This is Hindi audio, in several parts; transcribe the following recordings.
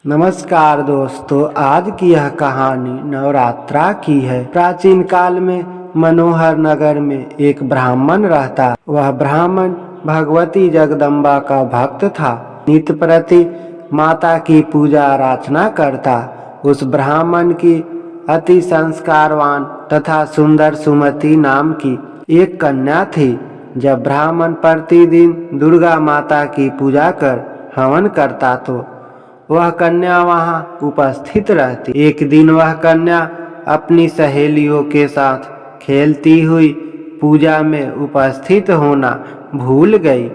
नमस्कार दोस्तों, आज की यह कहानी नवरात्रा की है। प्राचीन काल में मनोहर नगर में एक ब्राह्मण रहता। वह ब्राह्मण भगवती जगदम्बा का भक्त था। नित्य प्रति माता की पूजा अर्चना करता। उस ब्राह्मण की अति संस्कारवान तथा सुंदर सुमति नाम की एक कन्या थी। जब ब्राह्मण प्रतिदिन दुर्गा माता की पूजा कर हवन करता तो वह कन्या वहां उपस्थित रहती। एक दिन वह कन्या अपनी सहेलियों के साथ खेलती हुई पूजा में उपस्थित होना भूल गई।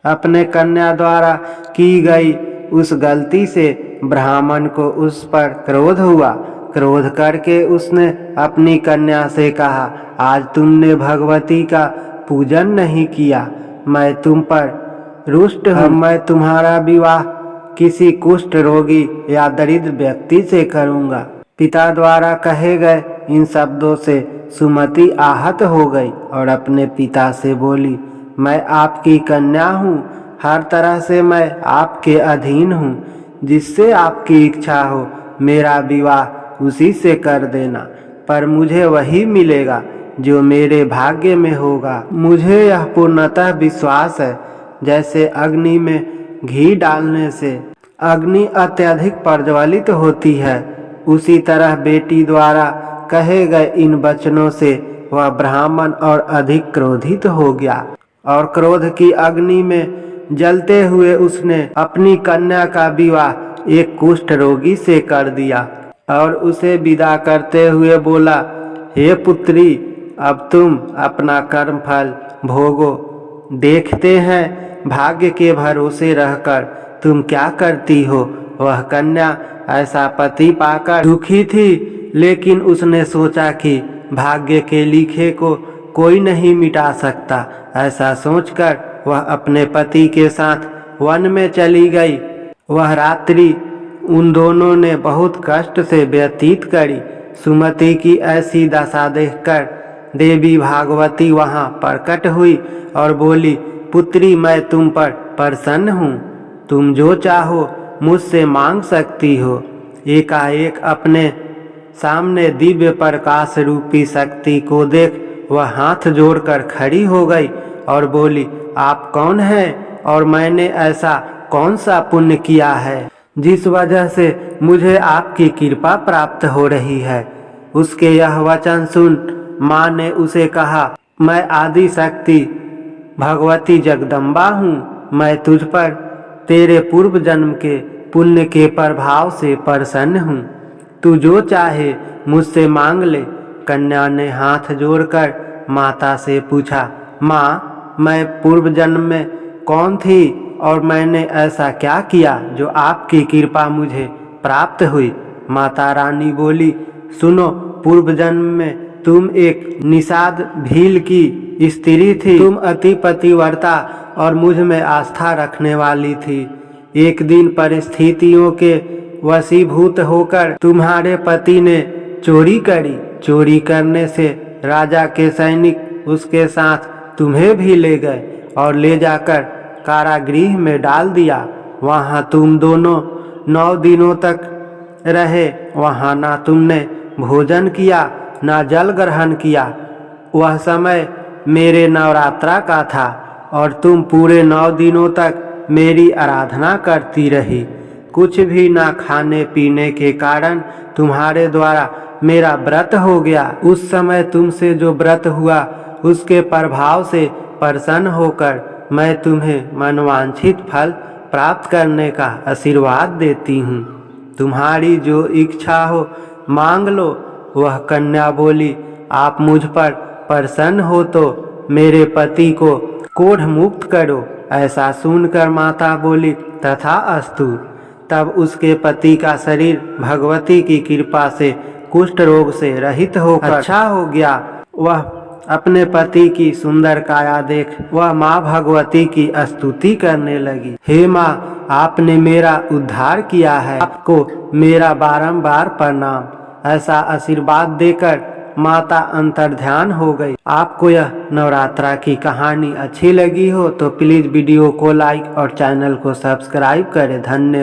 अपने कन्या द्वारा की गई उस गलती से ब्राह्मण को उस पर क्रोध हुआ। क्रोध करके उसने अपनी कन्या से कहा, आज तुमने भगवती का पूजन नहीं किया, मैं तुम पर रुष्ट हूँ। मैं तुम्हारा विवाह किसी कुष्ठ रोगी या दरिद्र व्यक्ति से करूंगा। पिता द्वारा कहे गए इन शब्दों से सुमति आहत हो गई और अपने पिता से बोली, मैं आपकी कन्या हूँ, हर तरह से मैं आपके अधीन हूँ। जिससे आपकी इच्छा हो मेरा विवाह उसी से कर देना, पर मुझे वही मिलेगा जो मेरे भाग्य में होगा। मुझे यह पूर्णतः विश्वास है, जैसे अग्नि में घी डालने से अग्नि अत्यधिक प्रज्वलित होती है, उसी तरह बेटी द्वारा कहे गए इन वचनों से वह ब्राह्मण और अधिक क्रोधित हो गया और क्रोध की अग्नि में जलते हुए उसने अपनी कन्या का विवाह एक कुष्ठ रोगी से कर दिया और उसे विदा करते हुए बोला, हे पुत्री, अब तुम अपना कर्म फल भोगो। देखते हैं भाग्य के भरोसे रहकर तुम क्या करती हो। वह कन्या ऐसा पति पाकर दुखी थी, लेकिन उसने सोचा कि भाग्य के लिखे को कोई नहीं मिटा सकता। ऐसा सोचकर वह अपने पति के साथ वन में चली गई। वह रात्रि उन दोनों ने बहुत कष्ट से व्यतीत करी। सुमति की ऐसी दशा देखकर देवी भागवती वहां प्रकट हुई और बोली, पुत्री, मैं तुम पर प्रसन्न हूँ, तुम जो चाहो मुझसे मांग सकती हो। एकाएक अपने सामने दिव्य प्रकाश रूपी शक्ति को देख वह हाथ जोड़कर खड़ी हो गई और बोली, आप कौन हैं और मैंने ऐसा कौन सा पुण्य किया है जिस वजह से मुझे आपकी कृपा प्राप्त हो रही है। उसके यह वचन सुन माँ ने उसे कहा, मैं आदि शक्ति भगवती जगदम्बा हूँ। मैं तुझ पर तेरे पूर्व जन्म के पुण्य के प्रभाव से प्रसन्न हूँ। तू जो चाहे मुझसे मांग ले। कन्या ने हाथ जोड़कर माता से पूछा, माँ, मैं पूर्व जन्म में कौन थी और मैंने ऐसा क्या किया जो आपकी कृपा मुझे प्राप्त हुई। माता रानी बोली, सुनो, पूर्व जन्म में तुम एक निषाद भील की स्त्री थी। तुम अति पतिव्रता और मुझ में आस्था रखने वाली थी। एक दिन परिस्थितियों के वशीभूत होकर तुम्हारे पति ने चोरी करी। चोरी करने से राजा के सैनिक उसके साथ तुम्हें भी ले गए और ले जाकर कारागृह में डाल दिया। वहां तुम दोनों 9 दिनों तक रहे। वहां ना तुमने भोजन किया ना जल ग्रहण किया। वह समय मेरे नवरात्रा का था और तुम पूरे 9 दिनों तक मेरी आराधना करती रही। कुछ भी ना खाने पीने के कारण तुम्हारे द्वारा मेरा व्रत हो गया। उस समय तुमसे जो व्रत हुआ उसके प्रभाव से प्रसन्न होकर मैं तुम्हें मनवांछित फल प्राप्त करने का आशीर्वाद देती हूँ। तुम्हारी जो इच्छा हो मांग लो। वह कन्या बोली, आप मुझ पर प्रसन्न हो तो मेरे पति को कोढ़ मुक्त करो। ऐसा सुनकर माता बोली, तथास्तु। तब उसके पति का शरीर भगवती की कृपा से कुष्ठ रोग से रहित होकर अच्छा हो गया। वह अपने पति की सुंदर काया देख वह माँ भगवती की स्तुति करने लगी। हे माँ, आपने मेरा उद्धार किया है, आपको मेरा बारंबार प्रणाम। ऐसा आशीर्वाद देकर माता अंतर्ध्यान हो गई। आपको यह नवरात्रा की कहानी अच्छी लगी हो तो प्लीज वीडियो को लाइक और चैनल को सब्सक्राइब करें। धन्यवाद।